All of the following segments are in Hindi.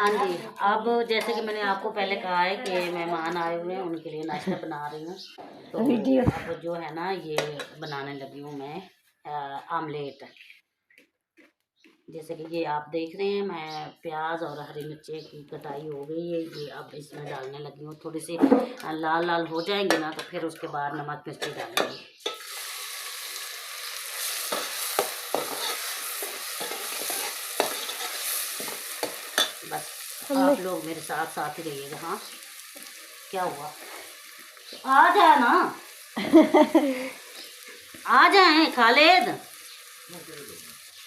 हाँ जी, अब जैसे कि मैंने आपको पहले कहा है कि मेहमान आए हुए हैं, उनके लिए नाश्ता बना रही हूँ। तो वीडियो अब जो है ना, ये बनाने लगी हूँ मैं आमलेट। जैसे कि ये आप देख रहे हैं, मैं प्याज और हरी मिर्ची की कटाई हो गई है, ये अब इसमें डालने लगी हूँ। थोड़ी सी लाल लाल हो जाएंगे ना, तो फिर उसके बाद नमक मिर्ची डालेंगे। बस आप लोग मेरे साथ साथ ही रहिएगा। हाँ, क्या हुआ? आ जाए ना, आ जाए खालिद।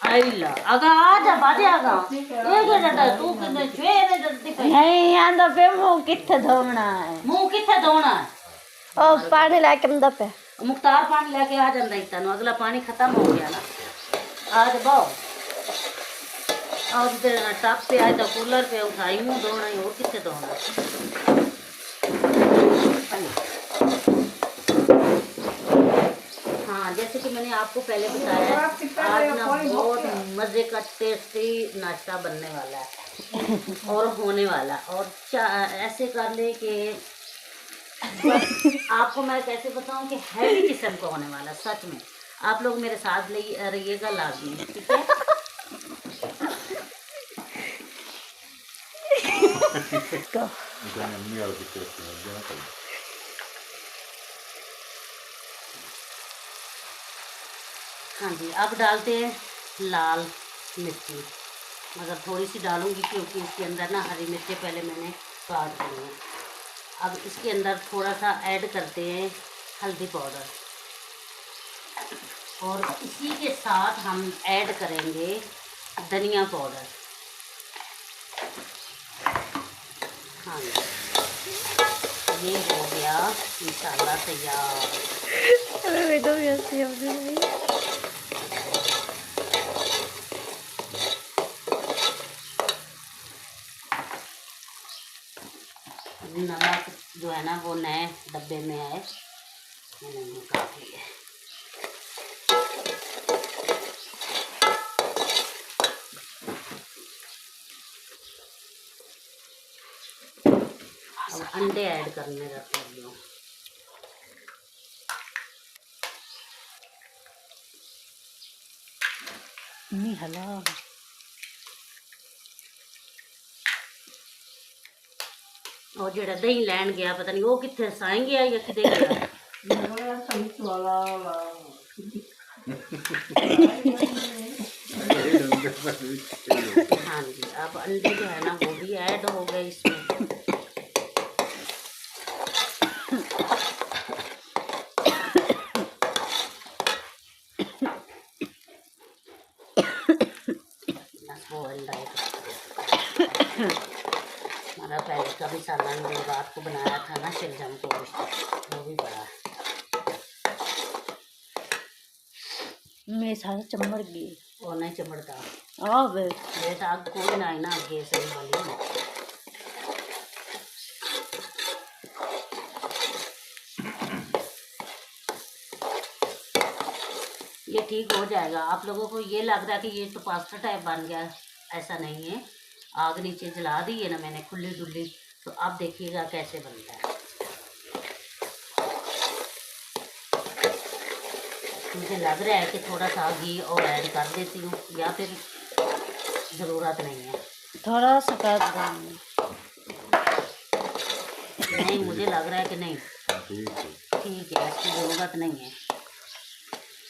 आइला आगा आ जा, बाजे आगा एक डटा तू किने छे डटती पे नहीं आंदा पे मुंह किथे धोना है। मुंह किथे धोना है? ओ पानी लेके अंदा पे मुख्तार पानी लेके आ जाता ही तेन, अगला पानी खत्म हो गया ना। आज बहु और टप पे आए तो कूलर पे उठाई मुँह धोना ही, और किथे धोना। हाँ, जैसे कि मैंने आपको पहले बताया, आज ना बहुत मज़े का टेस्टी नाश्ता बनने वाला है और होने वाला। और ऐसे कर ले कि आपको मैं कैसे बताऊं कि हैवी किस्म का होने वाला। सच में आप लोग मेरे साथ रहिएगा लाजमी, ठीक है? हाँ जी, अब डालते हैं लाल मिर्ची, मगर थोड़ी सी डालूंगी क्योंकि इसके अंदर ना हरी मिर्ची पहले मैंने काट दी हैं। अब इसके अंदर थोड़ा सा ऐड करते हैं हल्दी पाउडर, और इसी के साथ हम ऐड करेंगे धनिया पाउडर। हाँ जी, ये हो गया मसाला तैयार। नमक जो है ना वो नए डब्बे में है, मैंने निकाल लिया। अब अंडे ऐड करने रख लगी हूँ। नहीं हला और जेड़ा दही लैन गया, पता नहीं वो कितने साई गया या किते गया। हाँ जी, अब अंडे जो है ना वो भी ऐड हो गए इसमें। वो अंडा हमारा पहले का भी सालन जो रात को बनाया था ना शिलजम को, वो भी पड़ा है। मैं सारा चमड़ गई वो नहीं चमड़ता अब बेटा, आग कोई ना है ना आगे से वाली। ये ठीक हो जाएगा। आप लोगों को ये लग रहा है कि ये तो पास्ता टाइप बन गया, ऐसा नहीं है। आग नीचे जला दी है ना मैंने खुली डुली, तो अब देखिएगा कैसे बनता है। मुझे लग रहा है कि थोड़ा सा घी और ऐड कर देती हूँ, या फिर ज़रूरत नहीं है। थोड़ा सा कर देंगे। नहीं, मुझे लग रहा है कि नहीं ठीक है, इसकी ज़रूरत नहीं है।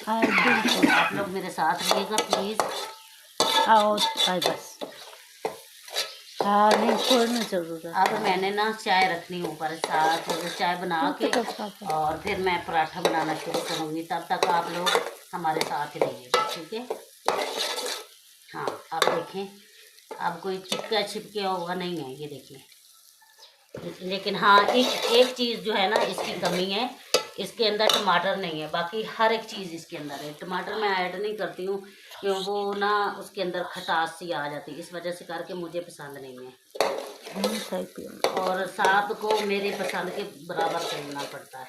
आप लोग मेरे साथ रहिएगा प्लीज़। आओ भाई बस। हाँ नहीं कोई नहीं जरूरत। अब मैंने ना चाय रखनी ऊपर, साथ चाय बना के और फिर मैं पराठा बनाना शुरू करूँगी। तब तक आप लोग हमारे साथ ही रहिएगा, ठीक है? हाँ, आप देखें, अब कोई चिपका छिपके होगा नहीं है, ये देखिए। लेकिन हाँ, एक चीज़ जो है ना इसकी कमी है, इसके अंदर टमाटर नहीं है। बाकी हर एक चीज़ इसके अंदर है। टमाटर मैं ऐड नहीं करती हूँ क्यों, वो ना उसके अंदर खटास सी आ जाती है, इस वजह से करके मुझे पसंद नहीं है। और साथ को मेरे पसंद के बराबर करना पड़ता है,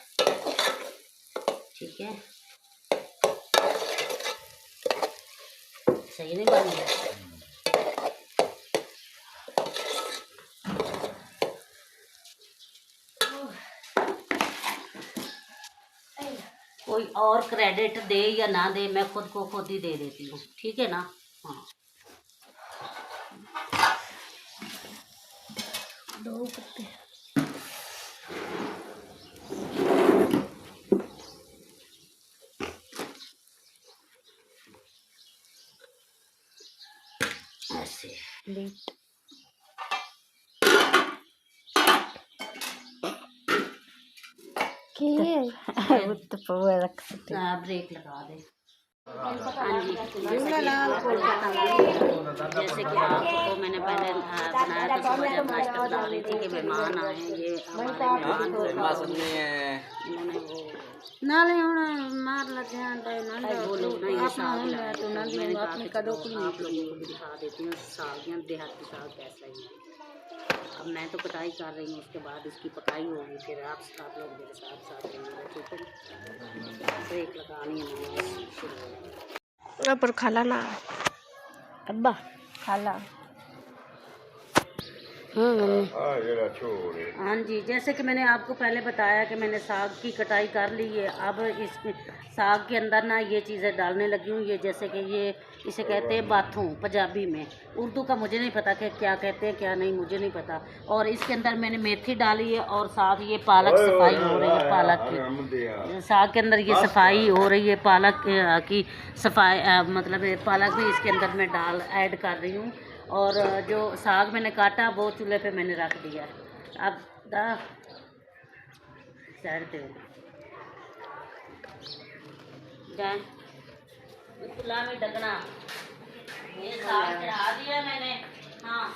ठीक है? सही नहीं बन गया? कोई और क्रेडिट दे या ना दे, मैं खुद को खुद ही दे देती हूँ, ठीक है ना। हाँ, 2 पत्ते। ऐसे प्लेट वो तो पवा रख सकते। ब्रेक लगा दे। हाँ जी, जैसे कि आपको मैंने पहले बनाया था, सुबह जब नाश्ता बना रही थी कि मेहमान आए हैं, ये हमारे मेहमान इन्होंने वो नाले होना मार लगे हैं वो लोग ना ये साग लाए, तो मैंने कहा कि चलो आप लोगों को भी दिखा देती हूँ साग, या देहाती साग कैसा ही है। अब मैं तो कटाई कर रही हूँ, उसके बाद इसकी पकाई होगी, फिर आप लोग मेरे साथ साथ रहेंगे, ठीक है। ब्रेक लगानी है पर खाला ना अब्बा खाला। हाँ जी, जैसे कि मैंने आपको पहले बताया कि मैंने साग की कटाई कर ली है। अब इस साग के अंदर ना ये चीज़ें डालने लगी हूँ, ये जैसे कि ये इसे कहते हैं बाथू पंजाबी में, उर्दू का मुझे नहीं पता कि क्या कहते हैं क्या नहीं, मुझे नहीं पता। और इसके अंदर मैंने मेथी डाली है और साथ ये पालक सफाई हो रही है, पालक की साग के अंदर ये सफाई हो रही है, पालक की सफाई मतलब पालक भी इसके अंदर मैं ऐड कर रही हूँ। और जो साग मैंने काटा वो चूल्हे पे मैंने रख दिया। अब साइड पे चूल्हा में ढकना, ये साग चढ़ा दिया मैंने। हाँ,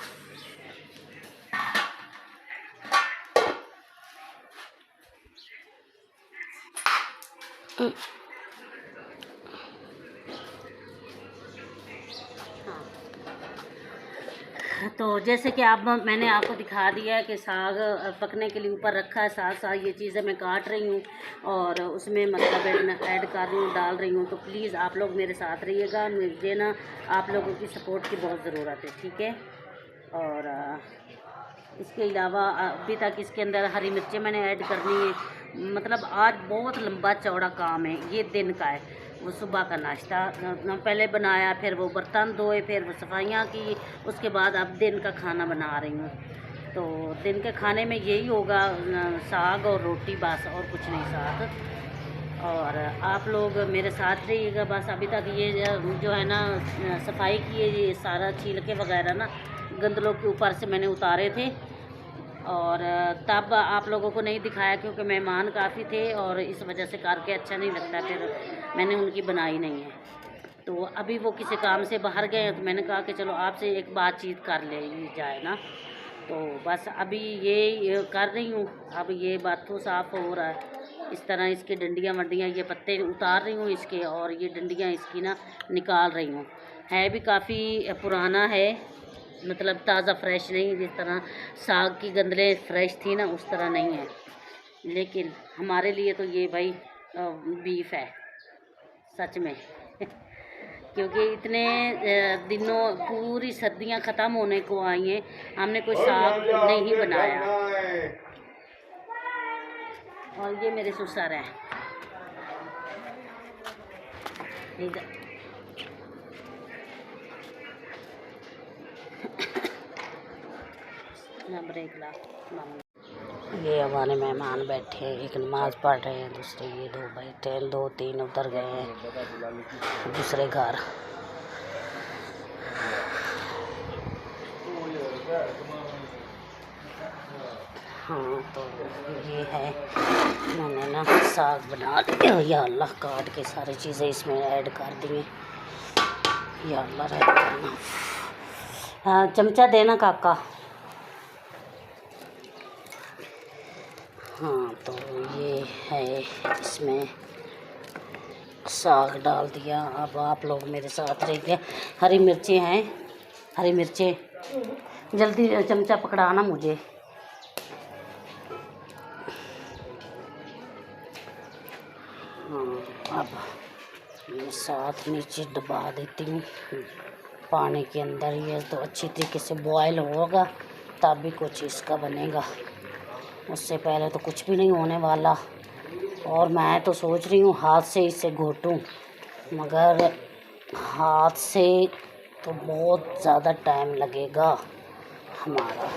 तो जैसे कि मैंने आपको दिखा दिया है कि साग पकने के लिए ऊपर रखा है, साथ साथ ये चीज़ें मैं काट रही हूँ और उसमें मतलब ऐड कर रही हूँ, डाल रही हूँ। तो प्लीज़ आप लोग मेरे साथ रहिएगा, मुझे ना आप लोगों की सपोर्ट की बहुत ज़रूरत है, ठीक है। और इसके अलावा अभी तक इसके अंदर हरी मिर्चें मैंने ऐड करनी है। मतलब आज बहुत लंबा चौड़ा काम है, ये दिन का है। वो सुबह का नाश्ता पहले बनाया, फिर वो बर्तन धोए, फिर वो सफाइयाँ की, उसके बाद अब दिन का खाना बना रही हूँ। तो दिन के खाने में यही होगा, साग और रोटी, बस और कुछ नहीं साथ। और आप लोग मेरे साथ रहिएगा बस। अभी तक ये जो है ना सफाई की है, ये सारा छिलके वगैरह ना गंदलों के ऊपर से मैंने उतारे थे, और तब आप लोगों को नहीं दिखाया क्योंकि मेहमान काफ़ी थे और इस वजह से करके अच्छा नहीं लगता, फिर मैंने उनकी बनाई नहीं है। तो अभी वो किसी काम से बाहर गए हैं, तो मैंने कहा कि चलो आपसे एक बातचीत कर ली जाए ना। तो बस अभी ये कर रही हूँ। अब ये बाथू साफ़ हो रहा है, इस तरह इसकी डंडियाँ वंडियाँ, ये पत्ते उतार रही हूँ इसके, और ये डंडियाँ इसकी ना निकाल रही हूँ। है भी काफ़ी पुराना है, मतलब ताज़ा फ्रेश नहीं, जिस तरह साग की गंदलें फ्रेश थी ना उस तरह नहीं है। लेकिन हमारे लिए तो ये भाई बीफ है सच में क्योंकि इतने दिनों पूरी सर्दियां ख़त्म होने को आई हैं, हमने कोई साग नहीं बनाया। और ये मेरे ससुर हैं, ब्रेक ला। ये हमारे मेहमान बैठे हैं, एक नमाज़ पढ़ रहे हैं, दूसरे ये 2 बैठे हैं, 2-3 उधर गए हैं दूसरे घर। हाँ, तो ये है, मैंने ना साग बना लिया। या अल्लाह, काट के सारी चीज़ें इसमें ऐड कर दी हैं। या अल्लाह रहम करना। हाँ, चमचा देना काका। हाँ, तो ये है, इसमें साग डाल दिया। अब आप लोग मेरे साथ रहिए। हरी मिर्चें हैं, हरी मिर्चें जल्दी चमचा पकड़ाना मुझे। हाँ, अब ये साथ नीचे दबा देती हूँ पानी के अंदर। ये तो अच्छी तरीके से बॉयल होगा तब भी कुछ इसका बनेगा, उससे पहले तो कुछ भी नहीं होने वाला। और मैं तो सोच रही हूँ हाथ से इसे घोटूँ, मगर हाथ से तो बहुत ज़्यादा टाइम लगेगा हमारा।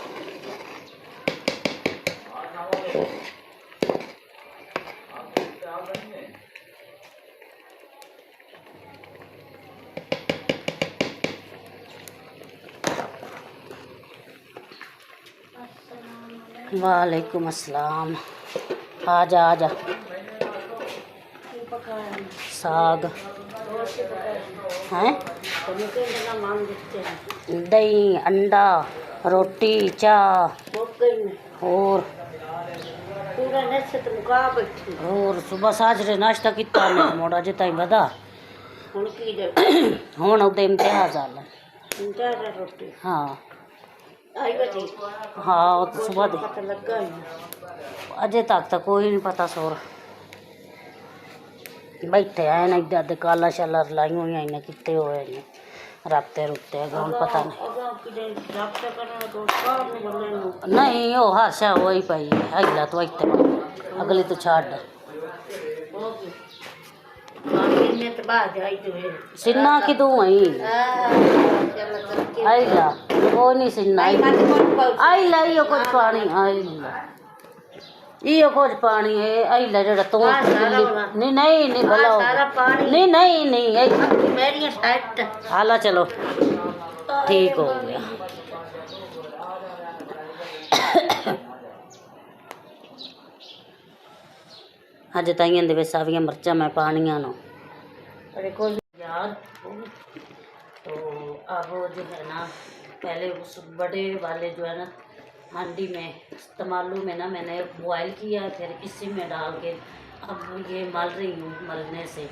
वालेकुम अस्सलाम। आजा आजा। साग हैं, दही, अंडा, रोटी, चाह और सुबह साजरे नाश्ता किया मैं मोड़ा जे ताई बदा हुण उदे इम्तिहान आला। हाँ हाँ वो तो सुबह दे अजे तक तो कोई नहीं पता सोर बैठे आए ना इधर काला शाला लाई हुई इन्हें कितने हुए ने राबते रुकते हूँ पता नहीं वो हादसा वही पाई अगला तो इतने अगली तो छाड़ सिन्ना की तू वही आईला वो नहीं सिन्ना आईला यो कुछ पानी आईला ये कुछ पानी है आईला जरा तो नहीं नहीं नहीं भला नहीं नहीं नहीं मेरी साइड हाला चलो ठीक हो गया। अज ताइयां दे सारियां मिर्चा मैं पानिया नो यार। तो अब जो है ना पहले उस बड़े वाले जो है ना हांडी में तमालू में ना मैंने बॉयल किया है, फिर इसी में डाल के अब ये मल रही हूँ। मलने से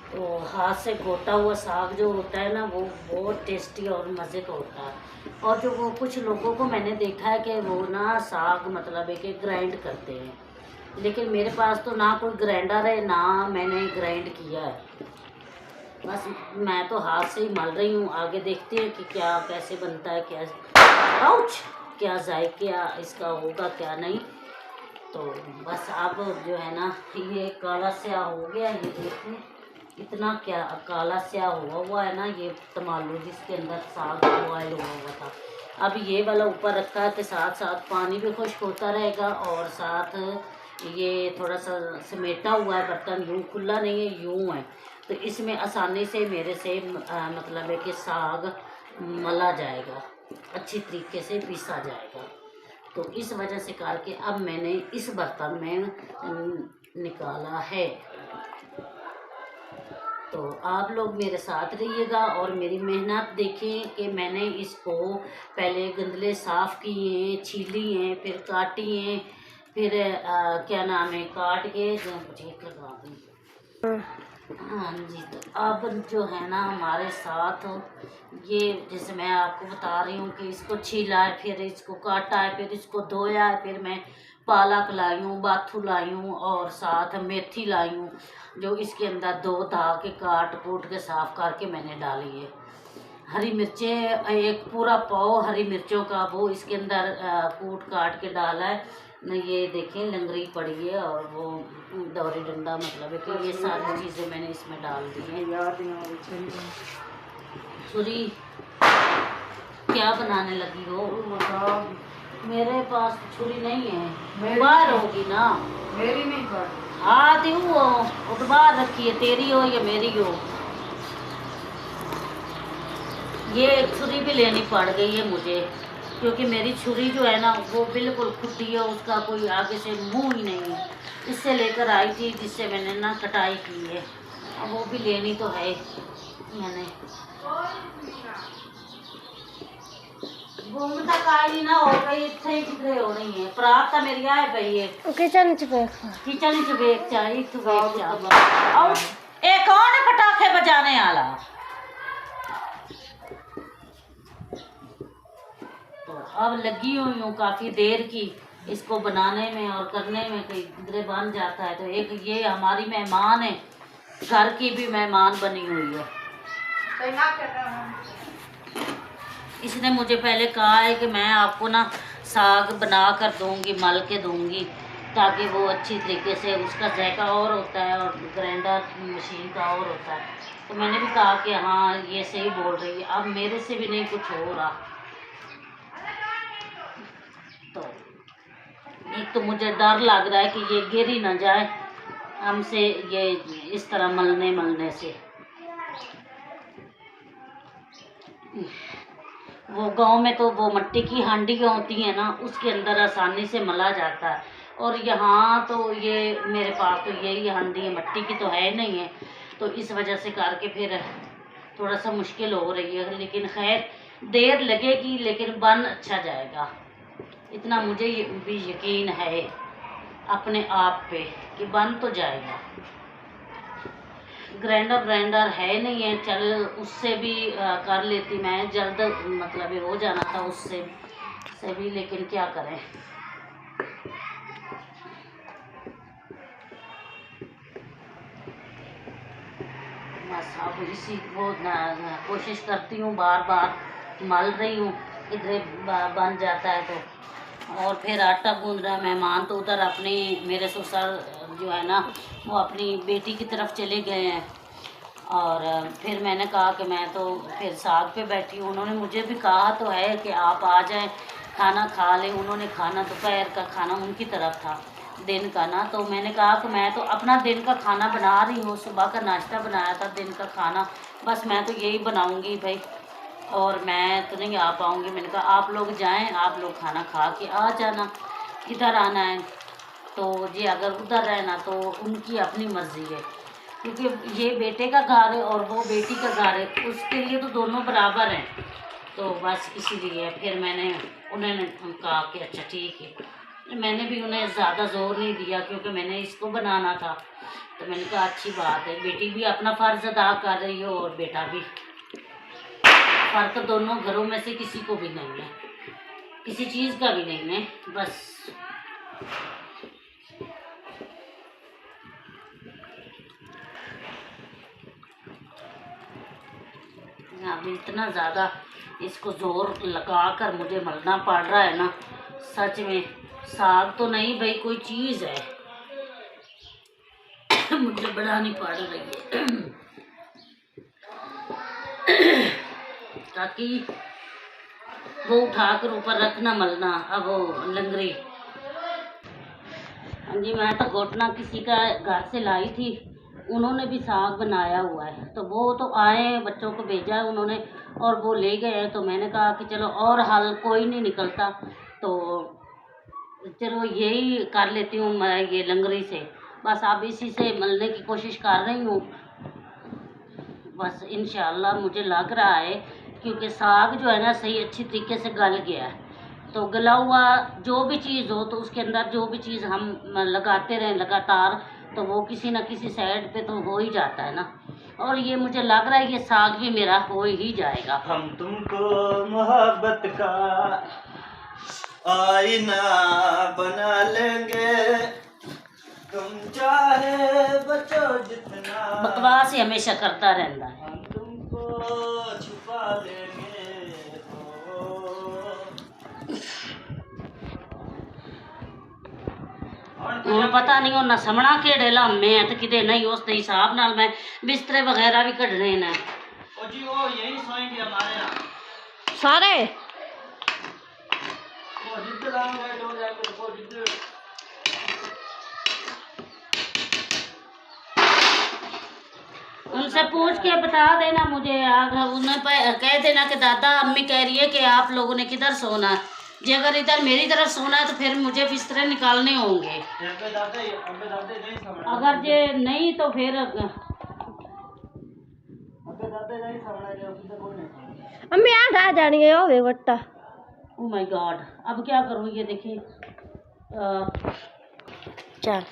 तो हाथ से घोटा हुआ साग जो होता है ना वो बहुत टेस्टी और मज़े का होता है। और जो वो कुछ लोगों को मैंने देखा है कि वो ना साग मतलब है कि ग्राइंड करते हैं, लेकिन मेरे पास तो ना कोई ग्राइंडर है ना मैंने ग्राइंड किया है, बस मैं तो हाथ से ही मल रही हूँ। आगे देखते हैं कि क्या कैसे बनता है, क्या जायके इसका होगा क्या नहीं। तो बस अब जो है ना ये काला स्याह हो गया, ये देखिए इतना क्या काला स्याह हुआ है ना ये तमालू जिसके अंदर साग बॉयल हुआ था। अब ये वाला ऊपर रखा है कि साथ साथ पानी भी खुश्क होता रहेगा और साथ ये थोड़ा सा समेटा हुआ है बर्तन, यूँ खुला नहीं है यूँ है, तो इसमें आसानी से मेरे से मतलब है कि साग मला जाएगा, अच्छी तरीके से पीसा जाएगा। तो इस वजह से करके अब मैंने इस बर्तन में निकाला है। तो आप लोग मेरे साथ रहिएगा और मेरी मेहनत देखें कि मैंने इसको पहले गंदले साफ़ किए, छीली हैं, फिर काटी हैं, फिर क्या नाम है काट के ठीक लगा दी। हाँ जी। तो अब जो है ना हमारे साथ ये जैसे मैं आपको बता रही हूँ कि इसको छीला है, फिर इसको काटा है, फिर इसको धोया है, फिर मैं पालक लाई हूँ, बाथू लाई हूँ और साथ मेथी लाई हूँ जो इसके अंदर धो धा के काट कूट के साफ़ करके मैंने डाली है। हरी मिर्चें एक पूरा पाव हरी मिर्चों का वो इसके अंदर कूट काट के डाला है न। ये देखें लंगड़ी पड़ी है और वो दौरी डंडा मतलब है कि ये सारी चीज़ें मैंने इसमें डाल दी हैं। छुरी क्या बनाने लगी हो? मेरे पास छुरी नहीं है, बाहर होगी ना मेरी नहीं बाहर। हाँ तो वो बाहर रखी है, तेरी हो या मेरी हो। ये छुरी भी लेनी पड़ गई है मुझे क्योंकि मेरी छुरी जो है ना वो बिल्कुल खुदी है, उसका कोई आगे से मुंह ही नहीं है। इससे लेकर आई थी जिससे मैंने ना कटाई की है, अब वो भी लेनी तो है मैंने। घूमता काली ना हो गई इतने ही किधरे हो रही है प्राप्त मेरी आए पई है किचन च बेक चाहिए तू बेक जा। और एक कौन है पटाखे बजाने वाला? तो अब लगी हुई हूँ काफ़ी देर की इसको बनाने में और करने में, कहीं किधरे बन जाता है। तो एक ये हमारी मेहमान है, घर की भी मेहमान बनी हुई है। इसने मुझे पहले कहा है कि मैं आपको ना साग बना कर दूँगी, मल के दूँगी, ताकि वो अच्छी तरीके से, उसका जायका और होता है और ग्राइंडर मशीन का और होता है। तो मैंने भी कहा कि हाँ ये सही बोल रही है, अब मेरे से भी नहीं कुछ हो रहा। तो एक तो मुझे डर लग रहा है कि ये गिर ही ना जाए हमसे, ये इस तरह मलने से। वो गांव में तो वो मिट्टी की हांडियाँ होती हैं ना, उसके अंदर आसानी से मला जाता है, और यहाँ तो ये मेरे पास तो यही हांडी है, मिट्टी की तो है नहीं है, तो इस वजह से करके फिर थोड़ा सा मुश्किल हो रही है। लेकिन खैर देर लगेगी, लेकिन बन अच्छा जाएगा, इतना मुझे भी यकीन है अपने आप पे कि बन तो जाएगा। ग्राइंडर है नहीं है, चल उससे भी कर लेती मैं, जल्द मतलब ये हो जाना था उससे से भी, लेकिन क्या करें। बस अब इसी को कोशिश करती हूँ, बार बार मल रही हूँ, इधर बन जाता है तो। और फिर आटा गूंद रहा है। मेहमान तो उधर अपनी, मेरे ससुर जो है ना वो अपनी बेटी की तरफ चले गए हैं, और फिर मैंने कहा कि मैं तो फिर साग पे बैठी हूँ। उन्होंने मुझे भी कहा तो है कि आप आ जाएं, खाना खा लें। उन्होंने खाना, दोपहर का खाना उनकी तरफ था, दिन का ना, तो मैंने कहा कि मैं तो अपना दिन का खाना बना रही हूँ, सुबह का नाश्ता बनाया था, दिन का खाना बस मैं तो यही बनाऊँगी भाई, और मैं तो नहीं आ पाऊँगी। मैंने कहा आप लोग जाएं, आप लोग खाना खा के आ जाना, इधर आना है तो जी, अगर उधर रहना तो उनकी अपनी मर्ज़ी है, क्योंकि ये बेटे का घर है और वो बेटी का घर है, उसके लिए तो दोनों बराबर हैं। तो बस इसीलिए फिर मैंने उन्होंने कहा कि अच्छा ठीक है। मैंने भी उन्हें ज़्यादा ज़ोर नहीं दिया, क्योंकि मैंने इसको बनाना था, तो मैंने कहा अच्छी बात है, बेटी भी अपना फ़र्ज़ अदा कर रही हो और बेटा भी। फ़र्क दोनों घरों में से किसी को भी नहीं है, किसी चीज़ का भी नहीं है, बस अभी इतना ज़्यादा इसको ज़ोर लगा कर मुझे मलना पड़ रहा है ना, सच में साग तो नहीं भाई, कोई चीज़ है मुझे बनानी पड़ रही है ताकि वो उठाकर ऊपर रखना, मलना। अब वो लंगरी, हाँ जी, मैं तो घोटना किसी का घर से लाई थी, उन्होंने भी साग बनाया हुआ है, तो वो तो आए, बच्चों को भेजा है उन्होंने और वो ले गए हैं। तो मैंने कहा कि चलो, और हल कोई नहीं निकलता तो चलो यही कर लेती हूँ मैं, ये लंगरी से। बस अब इसी से मलने की कोशिश कर रही हूँ, बस इंशाल्लाह मुझे लग रहा है, क्योंकि साग जो है ना सही अच्छी तरीके से गल गया है। तो गला हुआ जो भी चीज़ हो, तो उसके अंदर जो भी चीज़ हम लगाते रहें लगातार, तो वो किसी न किसी साइड पे तो हो ही जाता है ना। और ये मुझे लग रहा है ये साग भी मेरा हो ही जाएगा। हम तुमको मोहब्बत का आईना बना लेंगे, तुम चाहे बचो जितना। बकवास ही हमेशा करता रहता है। हम तुमको छुपा लेंगे। ਹੁਣ पता नहीं होना समना केड़े लामे है, तो किते नहीं, उस हिसाब नाल मैं बिस्तरे वगैरह भी कढ़ने ने। ओ जी, वो यही सोएंगे हमारे यहाँ सारे। वो जिद्द लाऊंगा तो जाकर वो जिद्द। उनसे पूछ के बता देना मुझे, उन्हें कह देना कि दादा अम्मी कह रही है कि आप लोगों ने किधर सोना है, जी अगर इधर मेरी तरफ सोना है तो फिर मुझे बिस्तरे निकालने होंगे, अगर जे नहीं तो फिर अम्मी आ जानी है हो बट्टा। ओ माय गॉड, अब क्या करूँ, ये देखिए चल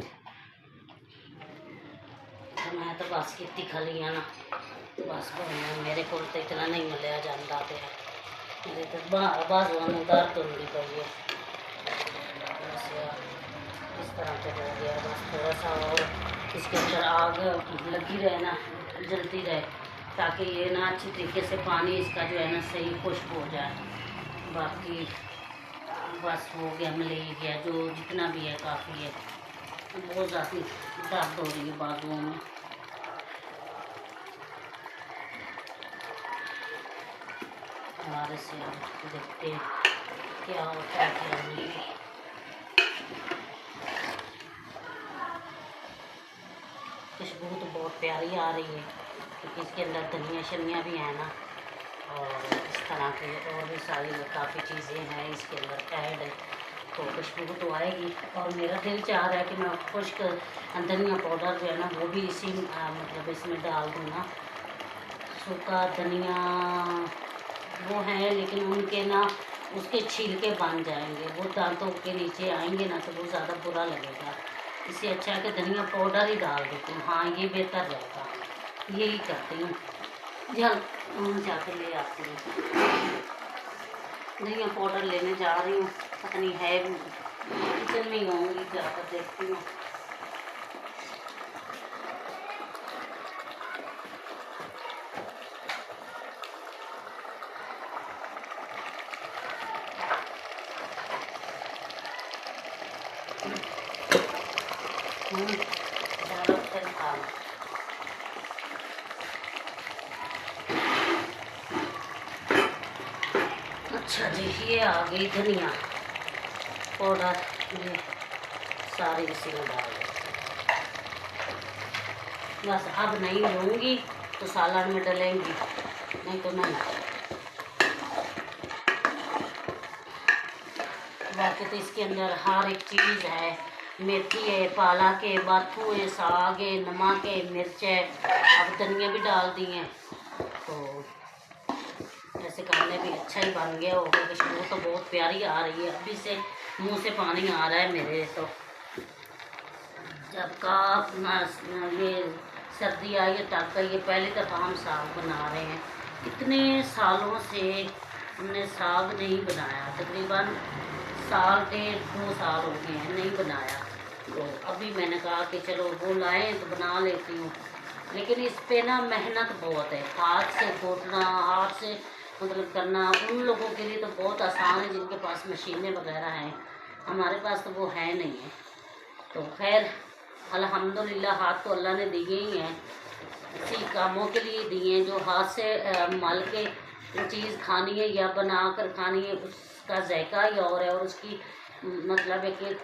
मैं तो बस कितनी खली है ना, बस मेरे को तो इतना नहीं मिलया जाता पे, मेरे तो बाजुआ में दर्द होनी पई है, बस यार इस तरह से हो गया। बस थोड़ा सा और इसके अंदर आग लगी रहे ना, जलती रहे, ताकि ये ना अच्छी तरीके से पानी इसका जो है ना सही खुश्क हो जाए। बाकी बस हो गया, मिल ही गया, जो जितना भी है काफ़ी है। बहुत ज़्यादा दर्द हो रही है बाजुओं में। हमारे से देखते हैं क्या होता है क्या नहीं। खुशबू तो बहुत प्यारी आ रही है क्योंकि इसके अंदर धनिया शनिया भी है ना, और इस तरह के और भी सारी काफ़ी चीज़ें हैं इसके अंदर ऐड है, तो खुशबू तो आएगी। और मेरा दिल चाह रहा है कि मैं खुश्क धनिया पाउडर जो है ना वो भी इसी मतलब इसमें डाल दूँ ना। सूखा धनिया वो है, लेकिन उनके ना उसके छिलके बन जाएंगे, वो दांतों के नीचे आएंगे ना, तो वो ज़्यादा बुरा लगेगा। इससे अच्छा है कि धनिया पाउडर ही डाल देती हूँ। हाँ, ये बेहतर रहेगा, यही करती हूँ। जल जाकर ले आती हूँ, धनिया पाउडर लेने जा रही हूँ। पता नहीं है, किचन में ही होंगी, जाकर देखती हूँ। चलो फिर खा लो। अच्छा जी, ये आ गई धनिया पाउडर, ये सारी इसी में डाल दो। बस अब नहीं लूँगी तो सालन में डलेंगी, नहीं तो नहीं। बाकी तो इसके अंदर हर एक चीज़ है, मेथी है, पालक है, बाथू है, साग है, नमक है, मिर्च है, अब धनिया भी डाल दी है, तो ऐसे खाने भी अच्छा ही बन गया होगा। खुशबू तो बहुत प्यारी आ रही है, अभी से मुंह से पानी आ रहा है मेरे। तो जब का ये सर्दी आई है तब का ये पहली दफ़ा हम साग बना रहे हैं। इतने सालों से हमने साग नहीं बनाया, तकरीबन 1.5-2 साल हो गए हैं नहीं बनाया। तो अभी मैंने कहा कि चलो वो लाए तो बना लेती हूँ, लेकिन इस पे ना मेहनत बहुत है, हाथ से घोटना, हाथ से मतलब करना। उन लोगों के लिए तो बहुत आसान है जिनके पास मशीनें वगैरह हैं, हमारे पास तो वो है नहीं है। तो खैर अल्हम्दुलिल्लाह, हाथ तो अल्लाह ने दिए ही हैं, इसी कामों के लिए दिए हैं। जो हाथ से मल के चीज़ खानी है या बना कर खानी है, उसका जायका ही और है, और उसकी मतलब है कि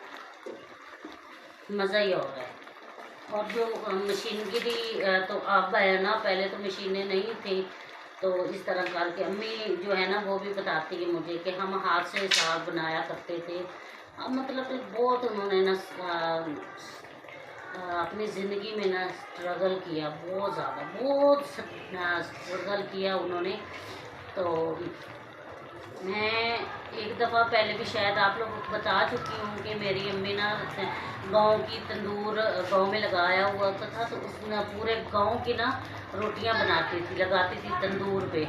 मज़ा ही और है। और जो मशीन की भी तो अब है ना, पहले तो मशीनें नहीं थी, तो इस तरह करके अम्मी जो है ना वो भी बताती है मुझे कि हम हाथ से साग बनाया करते थे। अब मतलब कि बहुत उन्होंने ना अपनी ज़िंदगी में ना स्ट्रगल किया, बहुत ज़्यादा, बहुत स्ट्रगल किया उन्होंने। तो मैं एक दफ़ा पहले भी शायद आप लोगों को बता चुकी हूँ कि मेरी अम्मी ना गांव की तंदूर गांव में लगाया हुआ था, तो उसने पूरे गांव की ना रोटियां बनाती थी, लगाती थी तंदूर पे।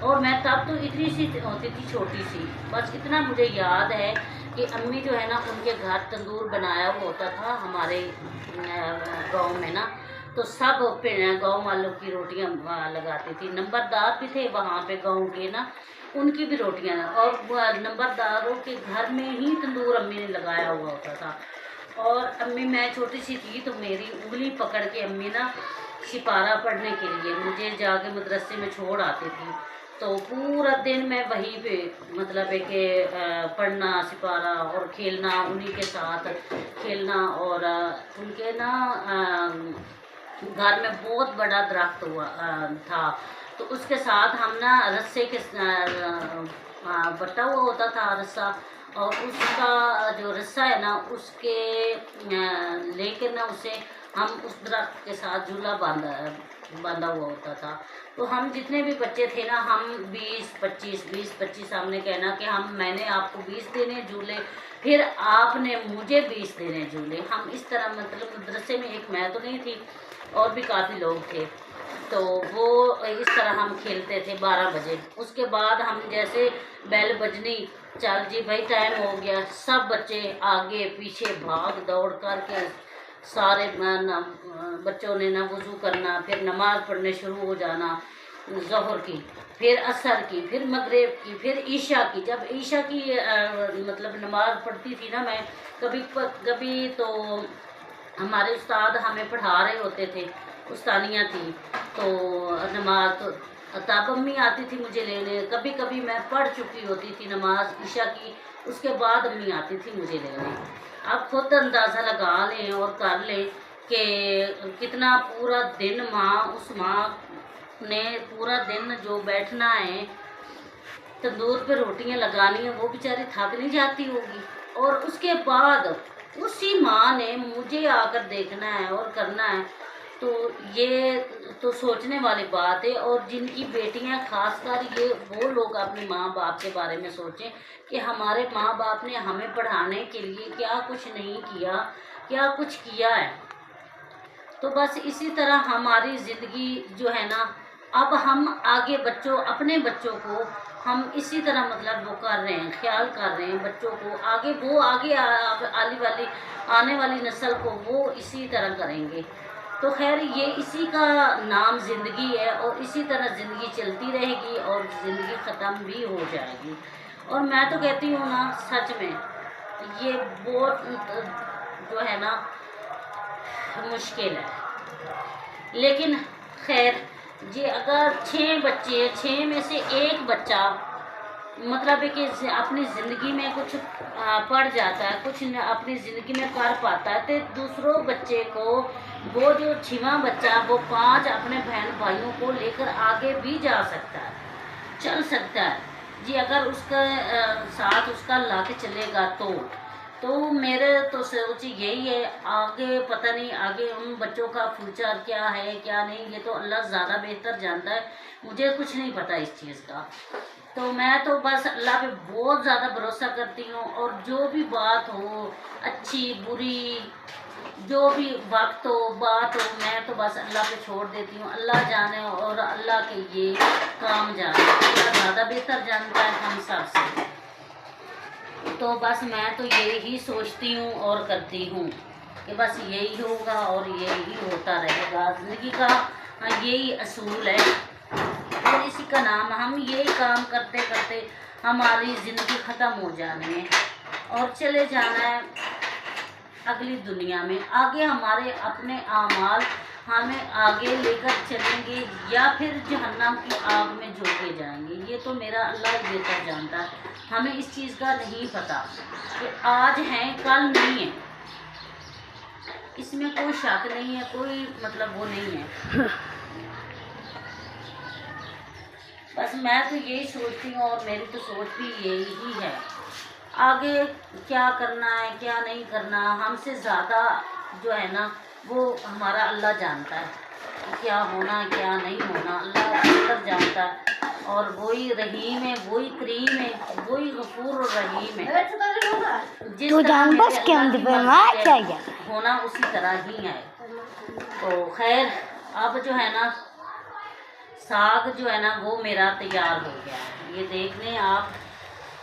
और मैं तब तो इतनी सी होती थी, छोटी सी, बस इतना मुझे याद है कि अम्मी जो है ना उनके घर तंदूर बनाया हुआ होता था हमारे गांव में ना, तो सब गांव वालों की रोटियां लगाती थी। नंबरदार भी थे वहाँ पे गांव के ना, उनकी भी रोटियां, और नंबरदारों के घर में ही तंदूर अम्मी ने लगाया हुआ होता था। और अम्मी, मैं छोटी सी थी तो मेरी उंगली पकड़ के अम्मी ना सिपारा पढ़ने के लिए मुझे जाके मदरसे में छोड़ आती थी, तो पूरा दिन मैं वहीं पे मतलब है कि पढ़ना सिपारा और खेलना, उन्हीं के साथ खेलना। और उनके ना घर में बहुत बड़ा दरख्त हुआ था, तो उसके साथ हम ना रस्से के बटा हुआ होता था रस्सा, और उसका जो रस्सा है ना उसके लेकर ना उसे हम उस दरख्त के साथ झूला बांधा हुआ होता था। तो हम जितने भी बच्चे थे ना, हम 20-25 हमने कहना कि मैंने आपको 20 देने झूले, फिर आपने मुझे 20 देने झूले। हम इस तरह मतलब मदरसे में एक मैं तो नहीं थी, और भी काफ़ी लोग थे, तो वो इस तरह हम खेलते थे 12 बजे। उसके बाद हम जैसे बेल बजनी, चल जी भाई टाइम हो गया, सब बच्चे आगे पीछे भाग दौड़ करके सारे बच्चों ने ना वज़ू करना, फिर नमाज़ पढ़ने शुरू हो जाना ज़ोहर की। फिर असर की, फिर मगरिब की, फिर ईशा की। जब ईशा की मतलब नमाज पढ़ती थी ना मैं, कभी तो हमारे उस्ताद हमें पढ़ा रहे होते थे, उस्तानियाँ थी, तो नमाज तो तब अम्मी आती थी मुझे लेने। कभी कभी मैं पढ़ चुकी होती थी नमाज ईशा की, उसके बाद अम्मी आती थी मुझे लेने। आप खुद अंदाज़ा लगा लें और कर लें कि कितना पूरा दिन उस माँ ने पूरा दिन जो बैठना है, तंदूर पे रोटियां लगानी है, वो बेचारी थक नहीं जाती होगी। और उसके बाद उसी माँ ने मुझे आकर देखना है और करना है। तो ये तो सोचने वाली बात है। और जिनकी बेटियां, खासकर ये वो लोग अपने माँ बाप के बारे में सोचें कि हमारे माँ बाप ने हमें पढ़ाने के लिए क्या कुछ नहीं किया, क्या कुछ किया है। तो बस इसी तरह हमारी ज़िंदगी जो है ना, अब हम आगे अपने बच्चों को हम इसी तरह मतलब वो कर रहे हैं, ख्याल कर रहे हैं बच्चों को। आगे आने वाली नस्ल को वो इसी तरह करेंगे। तो खैर ये इसी का नाम ज़िंदगी है, और इसी तरह ज़िंदगी चलती रहेगी और ज़िंदगी ख़त्म भी हो जाएगी। और मैं तो कहती हूँ ना, सच में ये बहुत जो है ना मुश्किल है। लेकिन खैर जी, अगर 6 बच्चे, 6 में से एक बच्चा मतलब है कि अपनी ज़िंदगी में कुछ पढ़ जाता है, कुछ अपनी ज़िंदगी में कर पाता है, तो दूसरों बच्चे को, वो जो 6वां बच्चा, वो 5 अपने बहन भाइयों को लेकर आगे भी जा सकता है, चल सकता है जी, अगर उसका साथ उसका ला के चलेगा। तो मेरे तो सोच यही है। आगे पता नहीं, आगे उन बच्चों का फ्यूचर क्या है क्या नहीं, ये तो अल्लाह ज़्यादा बेहतर जानता है, मुझे कुछ नहीं पता इस चीज़ का। तो मैं तो बस अल्लाह पे बहुत ज़्यादा भरोसा करती हूँ। और जो भी बात हो, अच्छी बुरी, जो भी वक्त हो, बात हो, मैं तो बस अल्लाह पे छोड़ देती हूँ। अल्लाह जाने और अल्लाह के ये काम जाने, अल्लाह ज़्यादा बेहतर जानता है हम सब से। तो बस मैं तो यही सोचती हूँ और करती हूँ कि बस यही होगा और यही होता रहेगा। ज़िंदगी का यही असूल है, और इसी का नाम, हम यही काम करते करते हमारी ज़िंदगी ख़त्म हो जानी है और चले जाना है अगली दुनिया में। आगे हमारे अपने आमाल हमें आगे लेकर चलेंगे या फिर जहन्नम की आग में झोंके जाएंगे, ये तो मेरा अल्लाह ही बेहतर जानता है। हमें इस चीज़ का नहीं पता कि आज हैं कल नहीं है, इसमें कोई शक नहीं है, कोई मतलब वो नहीं है। बस मैं तो यही सोचती हूँ और मेरी तो सोच भी यही है। आगे क्या करना है क्या नहीं करना, हमसे ज़्यादा जो है ना वो हमारा अल्लाह जानता है, क्या होना क्या नहीं होना अल्लाह बेहतर जानता है। और वही रहीम है, वही करीम है, वही गफूर रहीम है। जिस तरह मेरे अल्लाह की मर्ज़ी है होना उसी तरह ही है। तो खैर अब जो है ना साग जो है ना वो मेरा तैयार हो गया है। ये देख लें आप,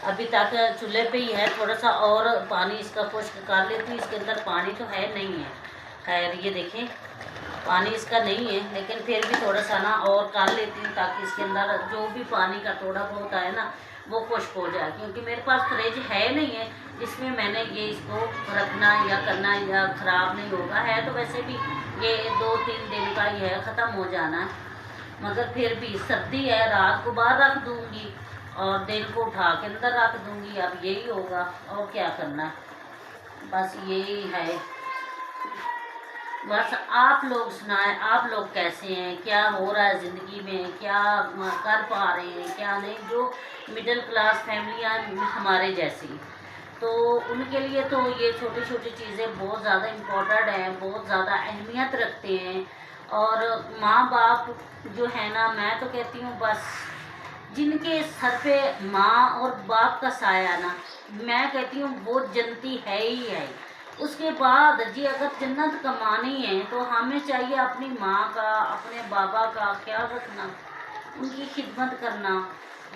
अभी तक चूल्हे पे ही है, थोड़ा सा और पानी इसका खुश्क कर लेती हूँ। इसके अंदर पानी तो है नहीं है, खैर ये देखें पानी इसका नहीं है, लेकिन फिर भी थोड़ा सा ना और कर लेती हूँ ताकि इसके अंदर जो भी पानी का थोड़ा बहुत है ना वो खुश्क हो जाए। क्योंकि मेरे पास फ्रिज है नहीं है जिसमें मैंने ये इसको रखना या करना या ख़राब नहीं होगा। है तो वैसे भी ये 2-3 दिन का ही है, ख़त्म हो जाना है, मगर फिर भी सर्दी है, रात को बाहर रख दूँगी और दिन को उठा के अंदर रख दूँगी। अब यही होगा और क्या करना है, बस यही है। बस आप लोग सुनाएं, आप लोग कैसे हैं, क्या हो रहा है ज़िंदगी में, क्या कर पा रहे हैं क्या नहीं। जो मिडिल क्लास फैमिलियाँ हमारे जैसी, तो उनके लिए तो ये छोटी छोटी चीज़ें बहुत ज़्यादा इम्पोर्टेंट हैं, बहुत ज़्यादा अहमियत रखते हैं। और माँ बाप जो है ना, मैं तो कहती हूँ बस जिनके सर पे माँ और बाप का साया ना, मैं कहती हूँ वो जन्नती है ही है। उसके बाद जी अगर जन्नत कमानी है तो हमें चाहिए अपनी माँ का, अपने बाबा का ख्याल रखना, उनकी खिदमत करना।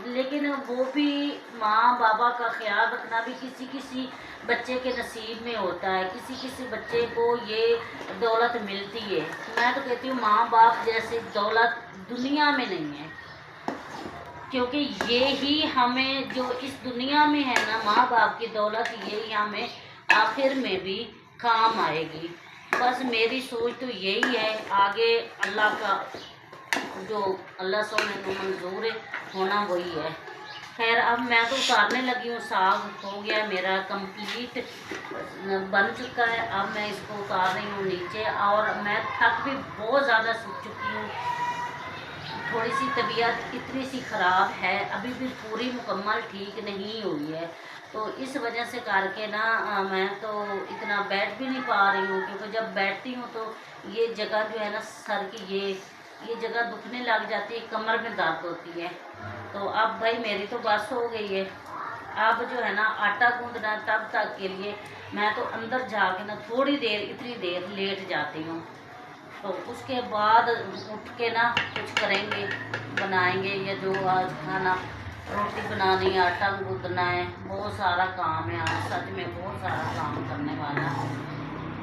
लेकिन वो भी माँ बाबा का ख्याल रखना भी किसी किसी बच्चे के नसीब में होता है, किसी किसी बच्चे को ये दौलत मिलती है। मैं तो कहती हूँ माँ बाप जैसी दौलत दुनिया में नहीं है। क्योंकि ये ही हमें जो इस दुनिया में है ना, माँ बाप की दौलत यही हमें आखिर में भी काम आएगी। बस मेरी सोच तो यही है, आगे अल्लाह का जो अल्लाह सोने को मंजूर होना वही है। खैर अब मैं तो उतारने लगी हूँ, साग हो गया मेरा कंप्लीट बन चुका है। अब मैं इसको उतार रही हूँ नीचे, और मैं थक भी बहुत ज़्यादा सूख चुकी हूँ। थोड़ी सी तबीयत इतनी सी ख़राब है, अभी भी पूरी मुकम्मल ठीक नहीं हुई है, तो इस वजह से करके ना मैं तो इतना बैठ भी नहीं पा रही हूँ, क्योंकि जब बैठती हूँ तो ये जगह जो है ना सर की ये जगह दुखने लग जाती है, कमर में दर्द होती है। तो अब भाई मेरी तो बस हो गई है, अब जो है ना आटा गूंदना, तब तक के लिए मैं तो अंदर जाके ना थोड़ी देर इतनी देर लेट जाती हूँ, तो उसके बाद उठ के ना कुछ करेंगे, बनाएंगे। या जो आज खाना रोटी बनानी है, आटा गूंदना है, बहुत सारा काम है आज, सच में बहुत सारा काम करने वाला है।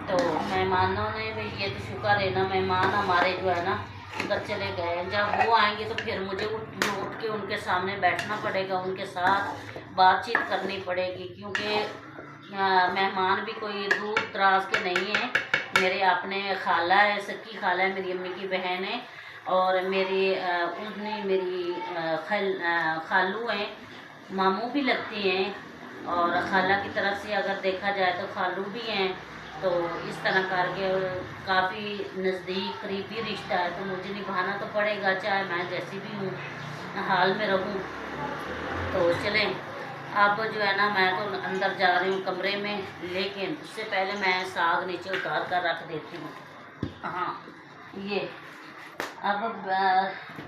तो मेहमानों ने भी ये तो शुक्र है ना, मेहमान हमारे जो है ना उधर चले गए, जब वो आएंगे तो फिर मुझे उठ के उनके सामने बैठना पड़ेगा, उनके साथ बातचीत करनी पड़ेगी, क्योंकि मेहमान भी कोई दूर दराज के नहीं हैं। मेरे अपने खाला है, सकी खाला है, मेरी अम्मी की बहन है, और मेरी उन्हें मेरी खालू हैं, मामू भी लगती हैं, और खाला की तरफ से अगर देखा जाए तो खालू भी हैं। तो इस तरह करके काफ़ी नज़दीक करीबी रिश्ता है, तो मुझे निभाना तो पड़ेगा, चाहे मैं जैसी भी हूँ हाल में रहूँ। तो चलें, अब जो है ना मैं तो अंदर जा रही हूँ कमरे में, लेकिन उससे पहले मैं साग नीचे उतार कर रख देती हूँ। हाँ, ये अब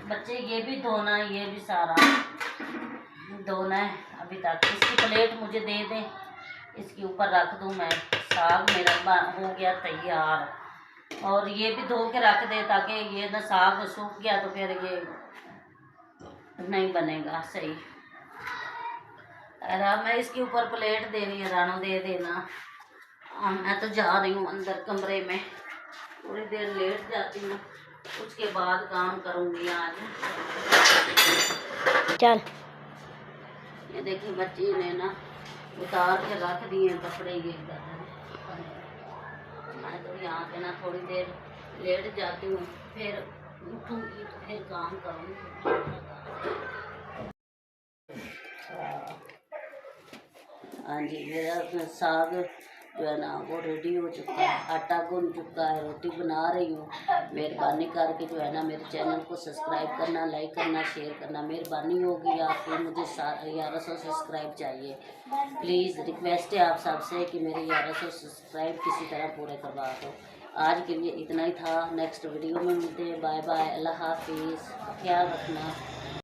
बच्चे ये भी धोना है, ये भी सारा धोना है अभी तक। इसकी प्लेट मुझे दे दें, इसके ऊपर रख दूँ मैं, साग मेरा हो गया तैयार। और ये भी धो के रख दे, ताकि ये ना साग सूख गया तो फिर ये नहीं बनेगा सही। मैं इसके ऊपर प्लेट देनी है, रानू दे देना। मैं तो जा रही हूँ अंदर कमरे में, थोड़ी देर लेट जाती हूँ, उसके बाद काम करूँगी आज। चल, ये देखिए बच्ची ने ना उतार के रख दिए कपड़े, ये मैं तो यहाँ पे ना थोड़ी देर लेट जाती हूँ, फिर उठूँगी तो फिर काम करूँगी। हाँ जी, मेरा साग जो है ना वो रेडी हो चुका है, आटा गूंद चुका है, रोटी बना रही हूँ। मेहरबानी करके जो है ना मेरे चैनल को सब्सक्राइब करना, लाइक करना, शेयर करना, मेहरबानी होगी आपकी। मुझे 1100 सब्सक्राइब चाहिए, प्लीज़ रिक्वेस्ट है आप सबसे कि मेरे 1100 सब्सक्राइब किसी तरह पूरे करवा दो। आज के लिए इतना ही था, नेक्स्ट वीडियो में मिलते हैं। बाय बाय, अल्लाह हाफिज़, ख्याल रखना।